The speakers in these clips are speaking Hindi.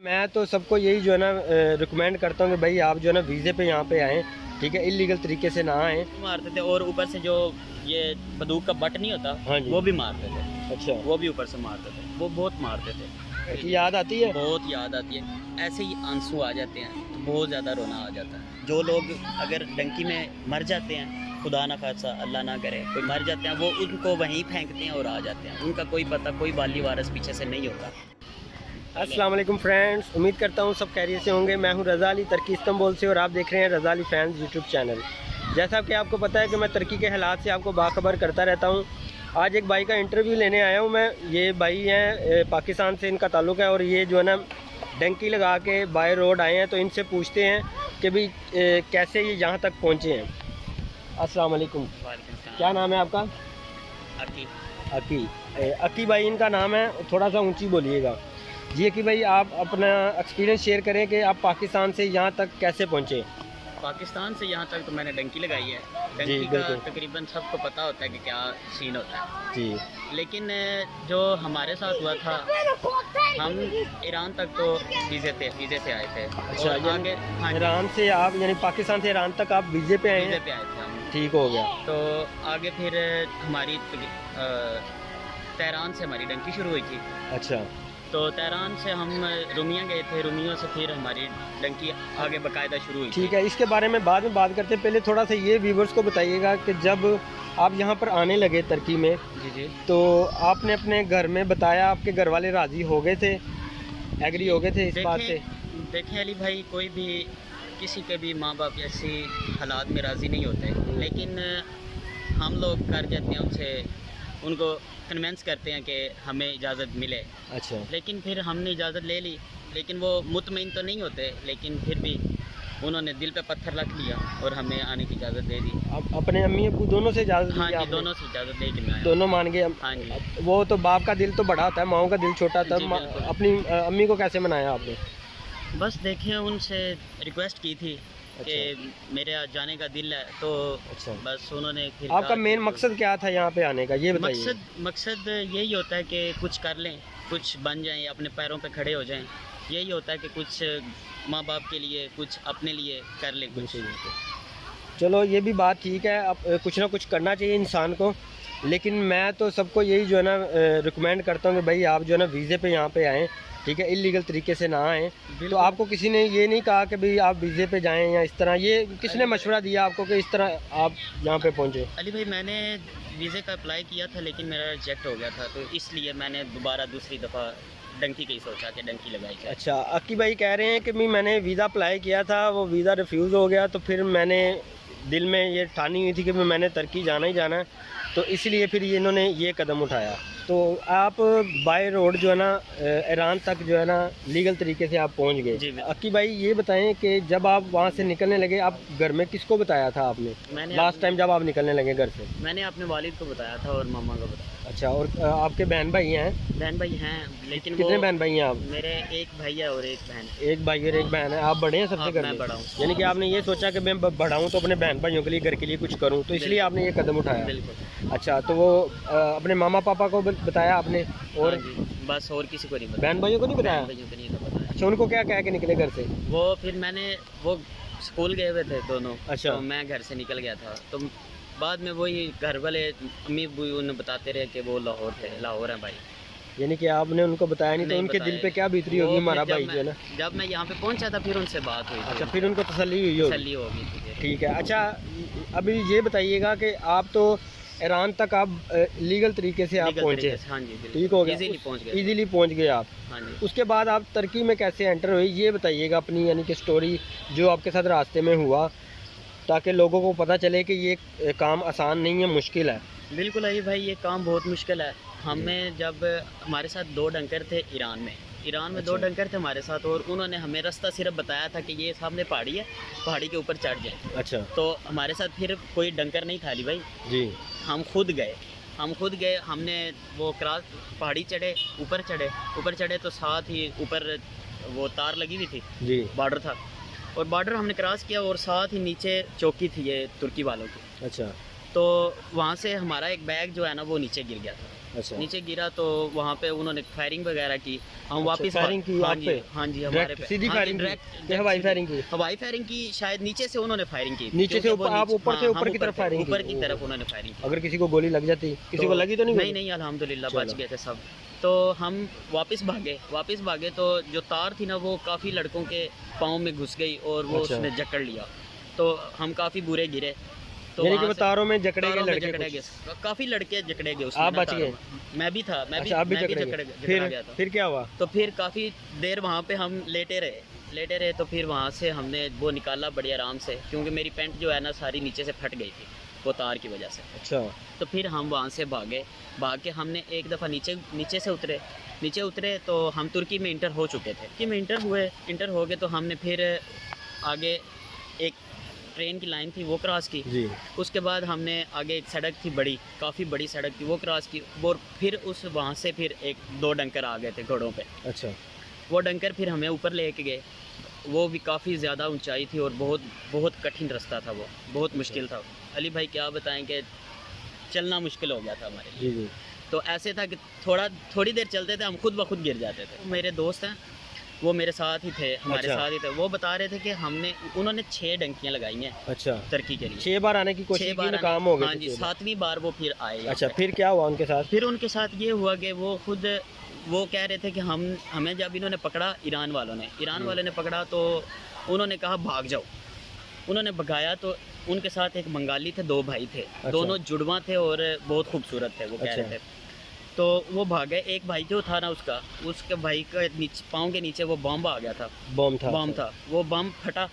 मैं तो सबको यही जो है ना रिकमेंड करता हूँ कि भाई आप जो है ना वीज़े पे यहाँ पे आएँ, ठीक है, इलीगल तरीके से ना आएँ। मारते थे और ऊपर से जो ये बंदूक का बट नहीं होता, हाँ जी, वो भी मारते थे। अच्छा, वो भी ऊपर से मारते थे, वो बहुत मारते थे। याद आती है? बहुत याद आती है, ऐसे ही आंसू आ जाते हैं तो बहुत ज़्यादा रोना आ जाता है। जो लोग अगर डंकी में मर जाते हैं, खुदा ना खासा अल्लाह ना करे, कोई मर जाते हैं, वो उनको वहीं फेंकते हैं और आ जाते हैं। उनका कोई पता, कोई वाली वारस पीछे से नहीं होता। अस्सलाम वालेकुम फ्रेंड्स, उम्मीद करता हूँ सब खैरियत से होंगे। मैं हूँ रज़ा अली तुर्की इस्तांबुल से और आप देख रहे हैं रज़ा अली फैंस यूट्यूब चैनल। जैसा कि आपको पता है कि मैं तुर्की के हालात से आपको बाखबर करता रहता हूँ। आज एक भाई का इंटरव्यू लेने आया हूँ मैं। ये भाई हैं पाकिस्तान से इनका ताल्लुक़ है और ये जो है ना डंकी लगा के बाय रोड आए हैं, तो इनसे पूछते हैं कि भाई कैसे ये यहाँ तक पहुँचे हैं। अस्सलाम वालेकुम, क्या नाम है आपका? अकी। अकी भाई इनका नाम है, थोड़ा सा ऊँची बोलिएगा जी। कि भाई आप अपना एक्सपीरियंस शेयर करें कि आप पाकिस्तान से यहाँ तक कैसे पहुँचे। पाकिस्तान से यहाँ तक तो मैंने डंकी लगाई है। डंकी का तकरीबन सबको पता होता है कि क्या सीन होता है जी, लेकिन जो हमारे साथ हुआ था, हम ईरान तक तो वीज़े से आए थे। अच्छा, और आगे हाँ, ईरान से आप यानी पाकिस्तान से ईरान तक आप वीज़े पे आए हैं? वीज़े पे आए थे हम। ठीक हो गया। तो आगे फिर हमारी तेहरान से हमारी डंकी शुरू हुई थी। अच्छा, तो तेहरान से हम रुमिया गए थे, रुमियों से फिर हमारी डंकी आगे बाकायदा शुरू हुई। ठीक है, इसके बारे में बाद में बात करते हैं। पहले थोड़ा सा ये व्यूवर्स को बताइएगा कि जब आप यहाँ पर आने लगे तुर्की में, जी, तो आपने अपने घर में बताया, आपके घर वाले राज़ी हो गए थे, एग्री हो गए थे इस बात से? देखें अली भाई, कोई भी किसी के भी माँ बाप ऐसी हालात में राज़ी नहीं होते, लेकिन हम लोग कर जाते हैं उनसे, उनको कन्वेंस करते हैं कि हमें इजाज़त मिले। अच्छा, लेकिन फिर हमने इजाज़त ले ली, लेकिन वो मुतमईन तो नहीं होते, लेकिन फिर भी उन्होंने दिल पे पत्थर रख लिया और हमें आने की इजाज़त दे दी। अब अपने अम्मी अब्बू दोनों से इजाज़त? हाँ जी, दोनों से इजाज़त ले के मैं आया। दोनों मान गए? हाँ जी। वो तो बाप का दिल तो बड़ा होता है, माओ का दिल छोटा होता है। अपनी अम्मी को कैसे मनाया आपने? बस देखिए, उनसे रिक्वेस्ट की थी कि मेरे आज जाने का दिल है, तो अच्छा, बस उन्होंने फिर आपका मेन मकसद क्या था यहाँ पे आने का, ये बताइए। मकसद यही होता है कि कुछ कर लें, कुछ बन जाएं, अपने पैरों पे खड़े हो जाएं। यही होता है कि कुछ माँ बाप के लिए, कुछ अपने लिए कर लें कुछ। चलो ये भी बात ठीक है, अब कुछ ना कुछ करना चाहिए इंसान को। लेकिन मैं तो सबको यही जो है ना रिकमेंड करता हूँ कि भाई आप जो है ना वीज़े पे यहाँ पे आएँ, ठीक है, इलीगल तरीके से ना आएँ। तो आपको किसी ने ये नहीं कहा कि भाई आप वीज़े पे जाएं या इस तरह, ये किसने मशवरा दिया आपको कि इस तरह आप यहाँ पे पहुँचे? अली भाई, मैंने वीज़े का अप्लाई किया था, लेकिन मेरा रिजेक्ट हो गया था, तो इसलिए मैंने दोबारा दूसरी दफ़ा डंकी का ही सोचा कि डंकी लगाई जाए। अच्छा, अक्की भाई कह रहे हैं कि भाई मैंने वीज़ा अप्लाई किया था, वो वीज़ा रिफ्यूज़ हो गया, तो फिर मैंने दिल में ये ठानी हुई थी कि मैंने तुर्की जाना ही जाना है, तो इसलिए फिर इन्होंने ये कदम उठाया। तो आप बाय रोड जो है ना ईरान तक जो है ना लीगल तरीके से आप पहुंच गए। अक्की भाई ये बताएं कि जब आप वहां से निकलने लगे, आप घर में किसको बताया था आपने? मैंने लास्ट टाइम जब आप निकलने लगे घर से? मैंने अपने वालिद को बताया था और मामा को बताया। अच्छा, और आपके बहन भाई हैं? बहन भाई हैं, लेकिन कितने बहन भाई हैं आप? मेरे एक भाई है और एक बहन। एक भाई और एक बहन है। आप बड़े हैं सबसे घर में? मैं बड़ा हूँ। यानी कि आपने ये सोचा कि मैं बड़ा हूँ तो अपने बहन भाइयों के लिए, घर के लिए कुछ करूँ, तो इसलिए आपने ये कदम उठाया? बिल्कुल। अच्छा, तो वो अपने मामा पापा को बताया आपने? और बस और किसी को नहीं बताया। बहन भाइयों को नहीं बताया? भाइयों को नहीं बताया। अच्छा, उनको क्या कह के निकले घर से? वो फिर वो स्कूल गए हुए थे दोनों। अच्छा, तो मैं घर से निकल गया था, तो बाद में वही घर वाले अम्मी अब्बू उन्हें बताते रहे कि वो लाहौर है भाई। यानी कि आपने उनको बताया नहीं, तो उनके दिल पे क्या बीतरी होगी हमारा भाई जो है ना? जब मैं यहाँ पे पहुँचा था फिर उनसे बात हुई। अच्छा, फिर उनको तसल्ली हुई होगी? तसल्ली होगी। ठीक है। अच्छा, अभी ये बताइएगा कि आप तो ईरान तक आप लीगल तरीके से आप पहुँचे? हाँ जी, ठीक हो गया, इजीली पहुँच गए आप। हाँ जी। उसके बाद आप तुर्की में कैसे एंटर हुए, ये बताइएगा अपनी, यानी कि स्टोरी जो आपके साथ रास्ते में हुआ, ताकि लोगों को पता चले कि ये काम आसान नहीं है, मुश्किल है। बिल्कुल अली भाई, ये काम बहुत मुश्किल है। हमें जब हमारे साथ 2 डंकर थे ईरान में अच्छा, 2 डंकर थे हमारे साथ, और उन्होंने हमें रास्ता सिर्फ बताया था कि ये सामने पहाड़ी है, पहाड़ी के ऊपर चढ़ जाए। अच्छा, तो हमारे साथ फिर कोई डंकर नहीं था अली भाई जी। हम खुद गए, हमने वो क्रॉस पहाड़ी ऊपर चढ़े तो साथ ही ऊपर वो तार लगी हुई थी जी, बॉर्डर था, और बॉर्डर हमने क्रॉस किया और साथ ही नीचे चौकी थी ये तुर्की वालों की। अच्छा, तो वहाँ से हमारा एक बैग जो है ना वो नीचे गिर गया था। अच्छा। नीचे गिरा तो वहाँ पे उन्होंने फायरिंग वगैरह की। हम वापस फायरिंग की हाँ आप जी, पे? हाँ जी, हमारे डायरेक्ट पे सीधी हाँ जी, फायरिंग की? डायरेक्ट कि हवाई फायरिंग की? हवाई फायरिंग की, शायद नीचे से उन्होंने फायरिंग की, नीचे से क्योंकि वो आप ऊपर से हाँ, ऊपर हम की तरफ फायरिंग की? ऊपर की ओह। तरफ उन्होंने फायरिंग की। अगर किसी को गोली लग जाती, किसी को लगी तो नहीं नहीं गोली? नहीं, अल्हम्दुलिल्लाह चलो। बच गए थे सब। तो हम वापस भागे तो जो तार थी ना वो काफ़ी लड़कों के पाँव में घुस गई और वो अच्छा। उसने जकड़ लिया, तो हम काफ़ी बुरे गिरे। तो यानी कि वहाँ वो से तारों में जकड़े गए तारों में लड़के जकड़े कुछ? गए, काफ़ी लड़के जकड़े गए उसमें आप ना बच तारों गए? में। मैं भी था, मैं भी अच्छा, आप भी मैं भी जकड़े गए? जकड़ा गया था। फिर क्या हुआ? तो फिर काफ़ी देर वहाँ पे हम लेटे रहे तो फिर वहाँ से हमने वो निकाला बड़ी आराम से, क्योंकि मेरी पैंट जो है ना सारी नीचे से फट गई थी वो तार की वजह से। अच्छा। तो फिर हम वहाँ से भाग के हमने एक दफ़ा नीचे से उतरे तो हम तुर्की में इंटर हो चुके थे। कि में इंटर हो गए तो हमने फिर आगे एक ट्रेन की लाइन थी वो क्रॉस की। जी। उसके बाद हमने आगे एक सड़क थी काफ़ी बड़ी सड़क थी वो क्रॉस की, और फिर वहाँ से फिर 1-2 डंकर आ गए थे घोड़ों पे। अच्छा। वो डंकर फिर हमें ऊपर लेके गए। वो भी काफ़ी ज़्यादा ऊंचाई थी और बहुत कठिन रास्ता था, वो बहुत मुश्किल था। अली भाई क्या बताएं कि चलना मुश्किल हो गया था हमारे लिए। जी। तो ऐसे था कि थोड़ी देर चलते थे हम खुद ब खुद गिर जाते थे। मेरे दोस्त हैं वो मेरे साथ ही थे, हमारे अच्छा। साथ ही थे। वो बता रहे थे कि उन्होंने 6 डंकियाँ लगाई हैं अच्छा। तुर्की के लिए। 6 बार आने की कोशिश की, नाकाम हो गए? हाँ जी, 7वीं बार वो फिर आए यहाँ अच्छा, पे। फिर क्या हुआ उनके साथ? फिर उनके साथ ये हुआ कि वो कह रहे थे कि हमें जब इन्होंने पकड़ा, ईरान वालों ने पकड़ा तो उन्होंने कहा भाग जाओ। उन्होंने भगाया तो उनके साथ एक बंगाली थे, 2 भाई थे। अच्छा। दोनों जुड़वा थे और बहुत खूबसूरत थे, वो कह अच्छा। रहे थे। तो वो भागे। एक भाई जो था ना उसके भाई का पाँव के नीचे वो बम आ गया था, बम था। वो बम फटा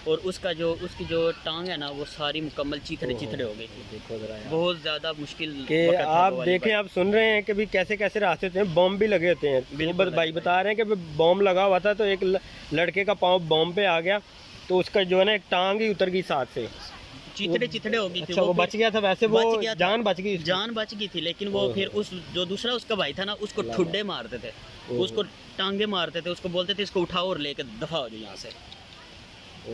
और उसकी जो टांग है ना वो सारी मुकम्मल चिथड़े हो गई थी। देखो जरा यार। बहुत ज़्यादा मुश्किल कि वक्त था आप वो वाली देखें, बात। आप सुन रहे हैं कि भी कैसे रास्ते होते हैं, बम भी लगे होते हैं। बिल्कुल भाई बता रहे हैं कि बम लगा हुआ था तो एक लड़के का पाँव बम पे आ गया तो उसका जो है ना एक टांग ही उतर गई साथ से, चिथड़े हो गई थी। अच्छा, वो बच गया था? वैसे वो जान बच गई? जान बच गई थी, लेकिन वो फिर जो दूसरा उसका भाई था ना उसको ठुड्डे मारते थे, उसको टांगे मारते थे, उसको बोलते थे इसको उठाओ और लेकर दफा हो जाओ यहाँ से।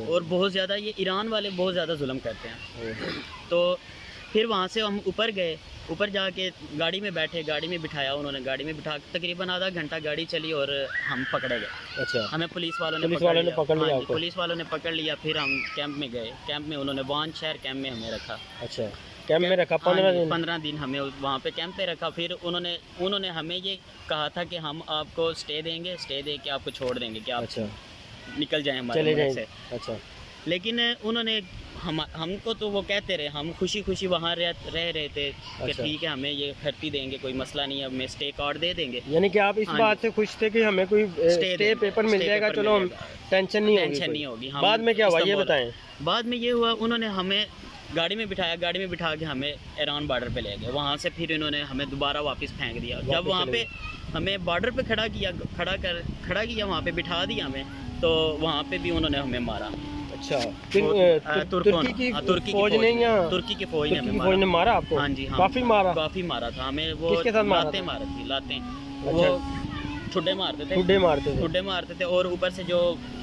और बहुत ज़्यादा ये ईरान वाले बहुत ज़्यादा जुल्म करते हैं। तो फिर वहाँ से हम ऊपर गए, ऊपर जाके गाड़ी में बैठे, गाड़ी में बिठाया उन्होंने, गाड़ी में बिठा तकरीबन आधा घंटा गाड़ी चली और हम पकड़े गए। अच्छा। हमें पुलिस वालों ने पकड़ लिया? पुलिस वालों ने पकड़ लिया। फिर हम कैंप में गए, कैंप में उन्होंने वान शहर कैंप में हमें रखा। अच्छा, कैंप में रखा 15 दिन हमें वहाँ पे कैंप पे रखा। फिर उन्होंने हमें ये कहा था कि हम आपको स्टे दे के आपको छोड़ देंगे कि आप अच्छा निकल जाएं हमारे मुल्क से। अच्छा। लेकिन उन्होंने हमको तो वो कहते रहे, हम खुशी वहाँ रह रहे थे कि अच्छा। ठीक है हमें ये भर्ती देंगे, कोई मसला नहीं है, हमें स्टे कार्ड दे देंगे। यानी कि आप इस हाँ बात से खुश थे कि हमें कोई स्टे पेपर मिल जाएगा, चलो हम टेंशन नहीं होगी। बाद में क्या हुआ ये बताएं? बाद में ये हुआ, उन्होंने हमें गाड़ी में बिठा के हमें ईरान बॉर्डर पे ले गए। वहाँ से फिर इन्होंने हमें दोबारा वापस फेंक दिया। जब वहाँ पे हमें बॉर्डर पे खड़ा किया वहाँ पे बिठा दिया हमें, तो वहाँ पे भी उन्होंने हमें मारा। अच्छा, तुर्की की फौज ने हमें मारा आपको? हाँ जी, हाँ, काफी मारा था हमें। वो किसके साथ लातें मारी थी? वो ठुड्डे मारते थे और ऊपर से जो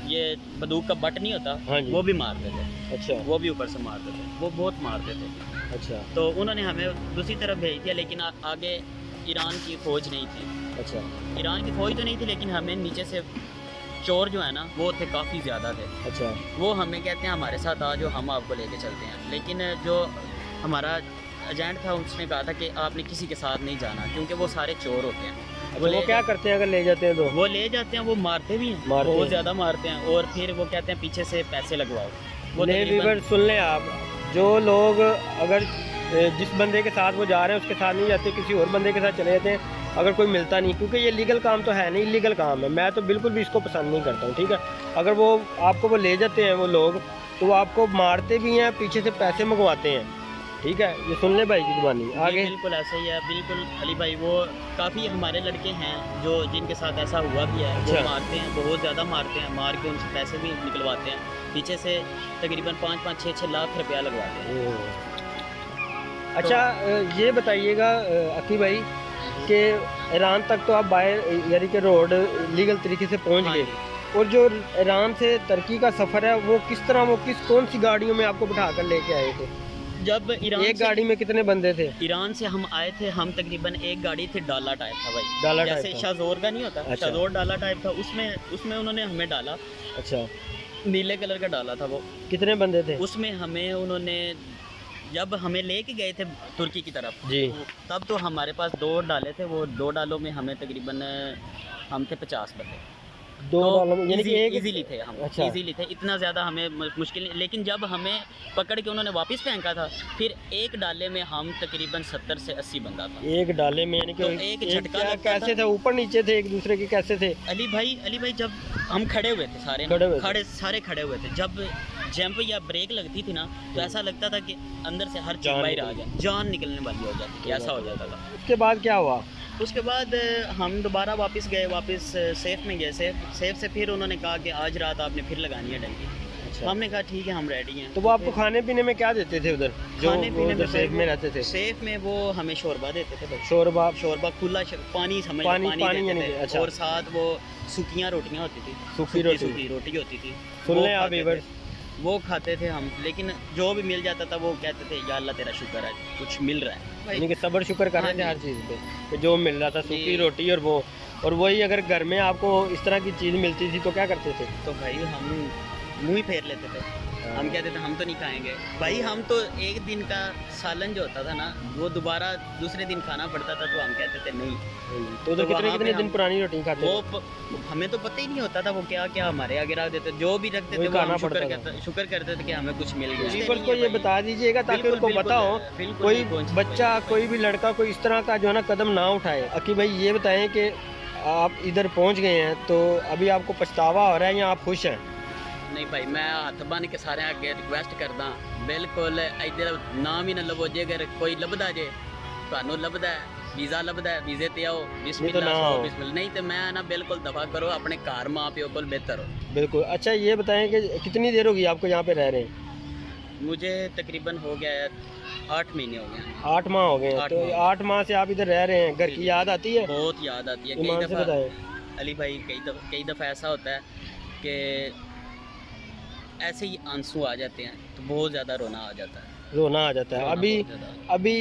ये बंदूक का बट नहीं होता, हाँ जी, वो भी मारते थे। अच्छा, वो भी ऊपर से मारते थे, वो बहुत मारते थे। अच्छा, तो उन्होंने हमें दूसरी तरफ भेज दिया, लेकिन आगे ईरान की फौज नहीं थी। अच्छा, ईरान की फौज तो नहीं थी, लेकिन हमें नीचे से चोर जो है ना वो थे, काफ़ी ज़्यादा थे। अच्छा, वो हमें कहते हैं हमारे साथ आ जाओ, हम आपको लेके चलते हैं। लेकिन जो हमारा एजेंट था उसने कहा था कि आपने किसी के साथ नहीं जाना, क्योंकि वो सारे चोर होते हैं। वो क्या करते हैं अगर ले जाते हैं तो? वो ले जाते हैं, वो मारते भी हैं, बहुत ज़्यादा मारते हैं, और फिर वो कहते हैं पीछे से पैसे लगवाओ। वो सुन लें आप, जो लोग अगर जिस बंदे के साथ वो जा रहे हैं उसके साथ नहीं जाते, किसी और बंदे के साथ चले जाते हैं, अगर कोई मिलता नहीं, क्योंकि ये लीगल काम तो है नहीं, इलीगल काम है। मैं तो बिल्कुल भी इसको पसंद नहीं करता हूँ, ठीक है। अगर वो आपको वो ले जाते हैं वो लोग, तो वो आपको मारते भी हैं, पीछे से पैसे मंगवाते हैं, ठीक है। ये सुन ले भाई की जुबानी आगे। बिल्कुल ऐसा ही है, बिल्कुल अली भाई। वो काफ़ी हमारे लड़के हैं जो जिनके साथ ऐसा हुआ भी है। वो मारते हैं, बहुत ज़्यादा मारते हैं, मार के उनसे पैसे भी निकलवाते हैं, पीछे से तकरीबन 5-5, 6-6 लाख रुपया लगवाते हैं। अच्छा, ये बताइएगा अकी भाई कि ईरान तक तो आप बाय यानी कि रोड लीगल तरीके से पहुंच गए, और जो ईरान से तुर्की का सफ़र है वो किस तरह, वो कौन सी गाड़ियों में आपको बिठा कर लेके आए थे? जब ईरान एक गाड़ी में कितने बंदे थे? ईरान से हम आए थे, हम तकरीबन एक गाड़ी थी, डाला टाइप था भाई, डाला जैसे टाइप था। शाजोर का नहीं होता, अच्छा। शाजोर डाला टाइप था, उसमें उन्होंने हमें डाला, अच्छा, नीले कलर का डाला था वो। कितने बंदे थे? उसमें हमें उन्होंने जब हमें लेके गए थे तुर्की की तरफ जी। तब तो हमारे पास 2 डाले थे, वो 2 डालों में हमें तकरीबन हम थे 50 बंदे। दो डालों में यानी कि एक इजीली थे हम, अच्छा। इजीली थे, इतना ज़्यादा हमें मुश्किल नहीं। लेकिन जब हमें पकड़ के उन्होंने वापस फेंका था, फिर एक डाले में हम तकरीबन 70 से 80 बंदा था। एक डाले में यानी कि तो एक झटका लगता कैसे था। थे? ऊपर नीचे थे एक दूसरे के, कैसे थे? अली भाई जब हम खड़े हुए थे सारे सारे खड़े हुए थे, जब जंप या ब्रेक लगती थी ना तो ऐसा लगता था कि अंदर से हर चीज़ बाहर आ जाए, जान निकलने वाली हो जाती थी, ऐसा हो जाता था। उसके बाद क्या हुआ? उसके बाद हम दोबारा वापस गए, वापस सेफ में गए। सेफ से फिर उन्होंने कहा कि आज रात आपने फिर लगानी है डंकी। अच्छा। हमने कहा ठीक है, हम रेडी हैं। तो वो आपको खाने पीने में क्या देते थे उधर, जो खाने पीने में सेफ में रहते थे? सेफ में वो हमें शोरबा देते थे भाई, शोरबा खुला पानी, समझ पानी देते यानी थे। अच्छा। और साथ वो सूखियाँ रोटियाँ होती थी, सूखी रोटी होती थी, सुन वो लें आप खाते थे। व्यूअर्स, वो खाते थे हम। लेकिन जो भी मिल जाता था वो कहते थे या अल्लाह तेरा शुक्र है कुछ मिल रहा है भाई। यानी कि सब्र शुक्र कर रहे हाँ थे जी। हर चीज़ पे कि जो मिल रहा था, सूखी जी। रोटी और वही अगर घर में आपको इस तरह की चीज़ मिलती थी तो क्या करते थे? तो भाई हम मुँह ही फेर लेते थे, हम कहते थे हम तो नहीं खाएंगे भाई। हम तो एक दिन का सालन जो होता था ना वो दोबारा दूसरे दिन खाना पड़ता था, तो हम कहते थे नहीं। तो तो कितने वहाँ पे दिन हम- पुरानी रोटी खाते थे? वो हमें तो पता ही नहीं होता था वो क्या क्या हमारे आगे रख देते, जो भी रखते वही थे वो खाना हम पड़ता शुक्र करते थे कि हमें कुछ मिल गया। व्यूअर्स को ये बता दीजिएगा ताकि बिल्कुल, उनको बिल्कुल, पता हो, बिल्कुल, कोई बिल्कुल, बच्चा, कोई भी लड़का, कोई इस तरह का जो है ना कदम ना उठाए। कि भाई ये बताएं कि आप इधर पहुंच गए हैं तो अभी आपको पछतावा हो रहा है या आप खुश हैं? नहीं भाई, मैं हथ बन के सारे अगे रिक्वेस्ट करदा बिल्कुल इधर नाम ही ना लवो, जे अगर कोई लभदा जे ਤੁਹਾਨੂੰ लभदा है वीज़ा लभदा है, वीज़े ते आओ, बिस्मिल्लाह आओ। बिस्मिल्लाह, नहीं तो मैं ना बिल्कुल दफा करो, अपने घर माँ प्यो को बेहतर हो। बिल्कुल। अच्छा ये बताएं कि कितनी देर होगी आपको यहाँ पे रह रहे हैं? मुझे तकरीबन हो गया है 8 महीने हो गए हैं। 8 माह हो गए हैं। 8 तो माह। 8 माह से आप इधर रह रहे हैं, घर की याद आती है? बहुत याद आती है। ईमान कई से दफ़ा बताएं। अली भाई, कई दफ़ा ऐसा होता है कि ऐसे ही आंसू आ जाते हैं तो बहुत ज़्यादा रोना आ जाता है। रोना आ जाता है। रोना अभी बहुत ज़्यादा। अभी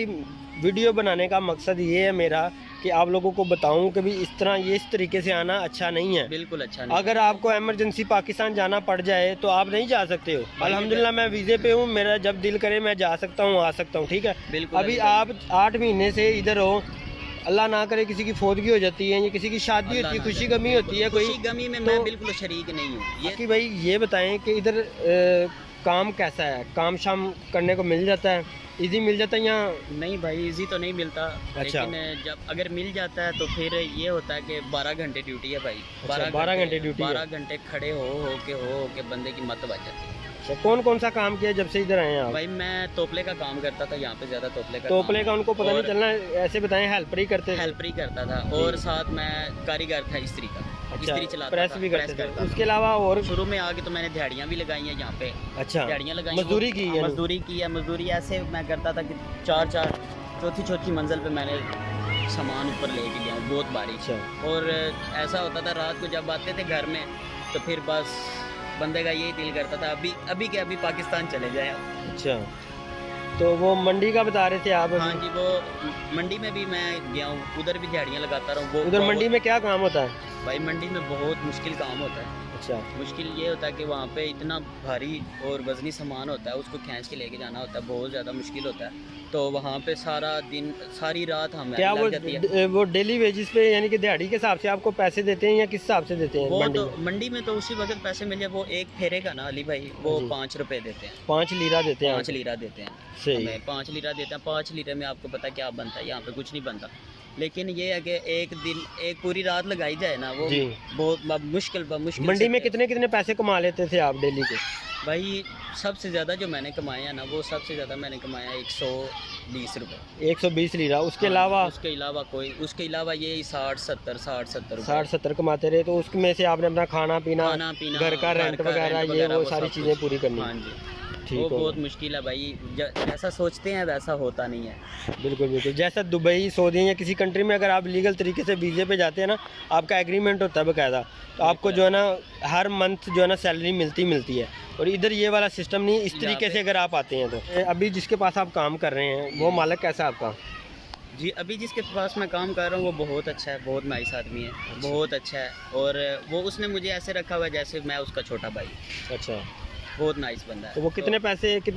वीडियो बनाने का मकसद ये है मेरा कि आप लोगों को बताऊं कि भी इस तरह ये इस तरीके से आना अच्छा नहीं है। बिल्कुल अच्छा नहीं। अगर आपको इमरजेंसी पाकिस्तान जाना पड़ जाए तो आप नहीं जा सकते हो। अल्हम्दुलिल्लाह मैं वीज़े पे हूँ, मेरा जब दिल करे मैं जा सकता हूँ, आ सकता हूँ, ठीक है। बिल्कुल अभी अली भाई। आप 8 महीने से इधर हो, अल्लाह ना करे किसी की फौतगी हो जाती है या किसी की शादी अल्लाह होती है, ना खुशी करे। गमी होती है कोई, खुशी गमी में तो मैं बिल्कुल शरीक नहीं हूँ। ये कि भाई ये बताएं कि इधर काम कैसा है? काम शाम करने को मिल जाता है, इजी मिल जाता है या? नहीं भाई, इजी तो नहीं मिलता। अच्छा। लेकिन जब अगर मिल जाता है तो फिर ये होता है कि 12 घंटे ड्यूटी है भाई। अच्छा, 12 घंटे ड्यूटी है। 12 घंटे खड़े हो के बंदे की मत बच जाती है। अच्छा, कौन कौन सा काम किया जब से इधर आए हैं आप? भाई मैं तोपले का काम करता था, यहाँ पे ज़्यादा तोपले का तोपले का उनको पता नहीं और चलना, ऐसे बताएं हेल्पर ही करते थे? हेल्पर ही करता था। और साथ मैं कारीगर था इस्त्री का, अच्छा, इस्त्री चलाता प्रेस था, भी प्रेस करते थे। करता था। उसके अलावा और? शुरू में आके तो मैंने दिहाड़ियाँ भी लगाई हैं यहाँ पे। अच्छा, दिहाड़ियाँ लगाई, मजदूरी की है? मजदूरी की है। मजदूरी ऐसे मैं करता था कि 4 चौथी मंजिल पे मैंने सामान ऊपर लेके गया हूँ बहुत बारी। अच्छा। और ऐसा होता था रात को जब आते थे घर में तो फिर बस बंदे का यही दिल करता था अभी के अभी पाकिस्तान चले जाए। अच्छा, तो वो मंडी का बता रहे थे आप? हाँ जी, वो मंडी में भी मैं गया हूँ, उधर भी दिहाड़ियाँ लगाता रहा हूँ। वो उधर मंडी में क्या काम होता है? भाई मंडी में बहुत मुश्किल काम होता है। अच्छा, मुश्किल ये होता है कि वहाँ पे इतना भारी और वजनी सामान होता है, उसको खींच के लेके जाना होता है, बहुत ज़्यादा मुश्किल होता है। तो वहाँ पे सारा दिन सारी रात हमें क्या लग जाती है। वो डेली वेजिस पे यानी कि दिहाड़ी के हिसाब से आपको पैसे देते हैं या किस हिसाब से देते हैं वो मंडी तो में? मंडी में तो उसी वक्त पैसे मिल जाए। वो एक फेरे का ना अली भाई वो जी। 5 रुपए देते हैं। 5 लीरा देते हैं? 5 लीरा देते हैं। सही। हमें 5 लीरा देते हैं। 5 लीरे में आपको पता क्या बनता है? यहाँ पे कुछ नहीं बनता। लेकिन ये है कि एक पूरी रात लगाई जाए ना, वो जी। बहुत मुश्किल मंडी में कितने पैसे कमा लेते थे आप डेली के? भाई सबसे ज़्यादा जो मैंने कमाया ना, वो सबसे ज़्यादा मैंने कमाया 120 रुपये। 120 लीरा। उसके अलावा? उसके अलावा ये 60-70 रुपये। 60-70 कमाते रहे। तो उसमें से आपने अपना खाना पीना, घर का रेंट वगैरह ये वो सारी चीज़ें पूरी करनी? हाँ जी। वो बहुत मुश्किल है भाई, जैसा सोचते हैं वैसा होता नहीं है। बिल्कुल बिल्कुल, जैसा दुबई, सऊदी या किसी कंट्री में अगर आप लीगल तरीके से वीज़े पे जाते हैं ना, आपका एग्रीमेंट होता है बाकायदा, तो आपको जो है ना हर मंथ जो है ना सैलरी मिलती है। और इधर ये वाला सिस्टम नहीं, इस तरीके से अगर आप आते हैं तो। अभी जिसके पास आप काम कर रहे हैं वो मालिक कैसा है आपका? जी, अभी जिसके पास मैं काम कर रहा हूँ वो बहुत अच्छा है, बहुत नाइस आदमी है, बहुत अच्छा है। और वो उसने मुझे ऐसे रखा हुआ है जैसे मैं उसका छोटा भाई। अच्छा, बहुत नाइस बंदा है। तो वो कितने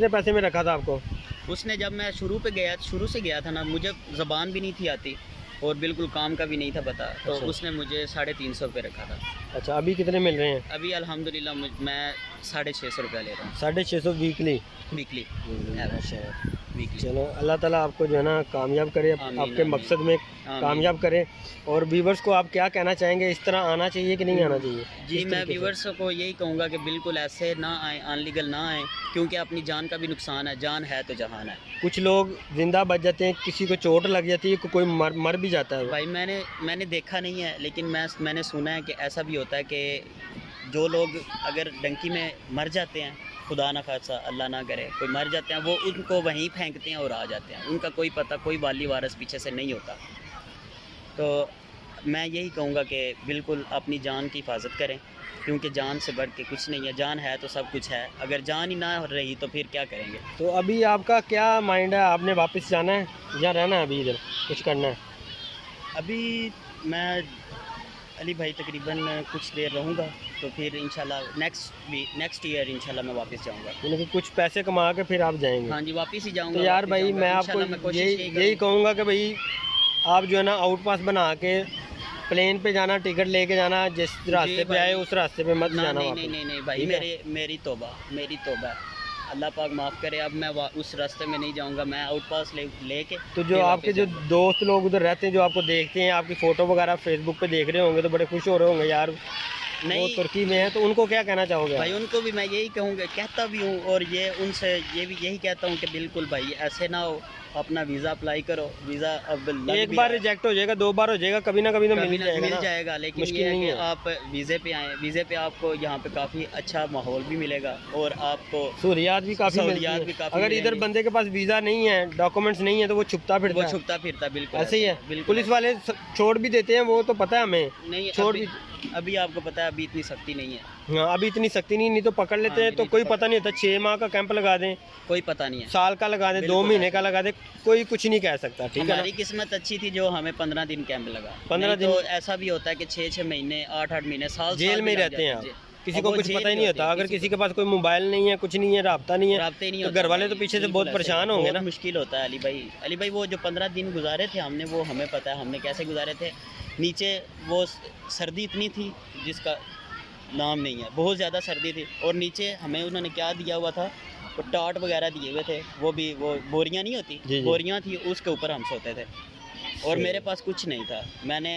पैसे में रखा था आपको? उसने जब मैं शुरू से गया था ना, मुझे ज़बान भी नहीं थी आती और बिल्कुल काम का भी नहीं था पता, तो अच्छा। उसने मुझे 350 रुपये रखा था। अच्छा, अभी कितने मिल रहे हैं? अभी अल्हम्दुलिल्लाह मैं 650 रुपया ले रहा हूँ। 650 वीकली? वीकली। चलो, अल्लाह ताला आपको जो है ना कामयाब करे, आपके मकसद में कामयाब करे। और व्यूवर्स को आप क्या कहना चाहेंगे, इस तरह आना चाहिए कि नहीं आना चाहिए? जी, मैं व्यूवर्स को यही कहूँगा कि बिल्कुल ऐसे ना आए, अनलीगल ना आए, क्योंकि अपनी जान का भी नुकसान है, जान है तो जहान है। कुछ लोग जिंदा बच जाते हैं, किसी को चोट लग जाती है, कोई मर भी जाता है। भाई मैंने देखा नहीं है, लेकिन मैंने सुना है कि ऐसा भी होता है कि जो लोग अगर डंकी में मर जाते हैं, खुदा ना खासा अल्लाह ना करे, कोई मर जाते हैं, वो उनको वहीं फेंकते हैं और आ जाते हैं। उनका कोई पता, कोई वाली वारस पीछे से नहीं होता। तो मैं यही कहूँगा कि बिल्कुल अपनी जान की हिफाजत करें, क्योंकि जान से बढ़ के कुछ नहीं है। जान है तो सब कुछ है, अगर जान ही ना रही तो फिर क्या करेंगे। तो अभी आपका क्या माइंड है, आपने वापस जाना है या रहना है? अभी इधर कुछ करना है? अभी मैं अली भाई तकरीबन कुछ देर रहूँगा, तो फिर इंशाल्लाह नेक्स्ट ईयर इंशाल्लाह मैं वापस जाऊँगा। यानी कि कुछ पैसे कमा के फिर आप जाएंगे? हाँ जी, वापस ही जाऊँगा। तो यार भाई मैं आपको यही कहूँगा कि भाई आप जो है ना आउट पास बना के प्लेन पे जाना, टिकट लेके जाना, जिस रास्ते पे आए उस रास्ते पे मत जाना। नहीं भाई, मेरी तौबा है, अल्लाह पाक माफ़ करे। अब मैं उस रास्ते में नहीं जाऊंगा, मैं आउट पास लेके। तो जो आपके जो दोस्त लोग उधर रहते हैं, जो आपको देखते हैं, आपकी फ़ोटो वगैरह फेसबुक पे देख रहे होंगे, तो बड़े खुश हो रहे होंगे यार नहीं वो तुर्की में है, तो उनको क्या कहना चाहोगे? भाई उनको भी मैं यही कहूँगा, कहता भी हूँ, और ये उनसे यही कहता हूँ कि बिल्कुल भाई ऐसे ना हो, अपना वीज़ा अप्लाई करो। वीज़ा अब एक बार रिजेक्ट हो जाएगा, 2 बार हो जाएगा, कभी ना कभी तो मिल जाएगा। लेकिन ये है कि आप वीज़े पे आएँ, वीज़े पे आपको यहाँ पे काफ़ी अच्छा माहौल भी मिलेगा और आपको सहूलियात भी काफ़ी। अगर इधर बंदे के पास वीज़ा नहीं है, डॉक्यूमेंट्स नहीं है, तो वो छुपता फिरता बिल्कुल ऐसे ही है। पुलिस वाले छोड़ भी देते हैं, वो तो पता है हमें। नहीं, छोड़ भी अभी आपको पता है अभी इतनी सख्ती नहीं है। हाँ, अभी इतनी सख्ती नहीं तो पकड़ लेते हैं, तो कोई पता नहीं होता। 6 माह का कैंप लगा दें, कोई पता नहीं है, साल का लगा दें, 2 महीने का लगा दें, कोई कुछ नहीं कह सकता। ठीक है, हमारी किस्मत अच्छी थी जो हमें 15 दिन कैंप लगा। 15 दिन तो ऐसा भी होता है कि 6 महीने, 8 महीने, साल जेल में रहते हैं। किसी को कुछ पता ही नहीं होता। अगर किसी के पास कोई मोबाइल नहीं है, कुछ नहीं है, राब्ता नहीं है, तो घर वाले तो पीछे से बहुत परेशान होंगे ना। मुश्किल होता है। अली भाई वो जो 15 दिन गुजारे थे हमने, वो हमें पता है हमने कैसे गुजारे थे। नीचे वो सर्दी इतनी थी जिसका नाम नहीं है, बहुत ज़्यादा सर्दी थी। और नीचे हमें उन्होंने क्या दिया हुआ था, वो टाट वगैरह दिए हुए थे, वो बोरियां नहीं होती, बोरियां थी, उसके ऊपर हम सोते थे। और मेरे पास कुछ नहीं था, मैंने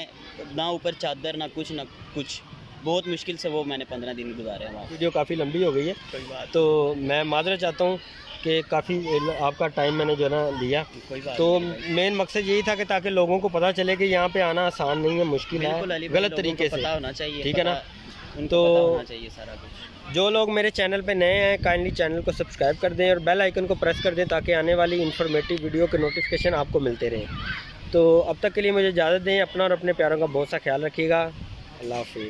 ना ऊपर चादर ना कुछ, बहुत मुश्किल से वो मैंने 15 दिन गुजारे वहाँ। वीडियो काफ़ी लंबी हो गई है, तो मैं माजरत चाहता हूँ कि काफ़ी आपका टाइम मैंने जो ना लिया। तो मेन मकसद यही था कि ताकि लोगों को पता चले कि यहाँ पे आना आसान नहीं है, मुश्किल है, गलत तरीके से होना चाहिए। ठीक है ना? तो होना चाहिए सारा कुछ। जो लोग मेरे चैनल पे नए हैं, काइंडली चैनल को सब्सक्राइब कर दें और बेल आइकन को प्रेस कर दें, ताकि आने वाली इन्फॉर्मेटिव वीडियो के नोटिफिकेशन आपको मिलते रहें। तो अब तक के लिए मुझे इजाज़त दें। अपना और अपने प्यारों का बहुत सा ख्याल रखिएगा। अल्लाह हाफिज़।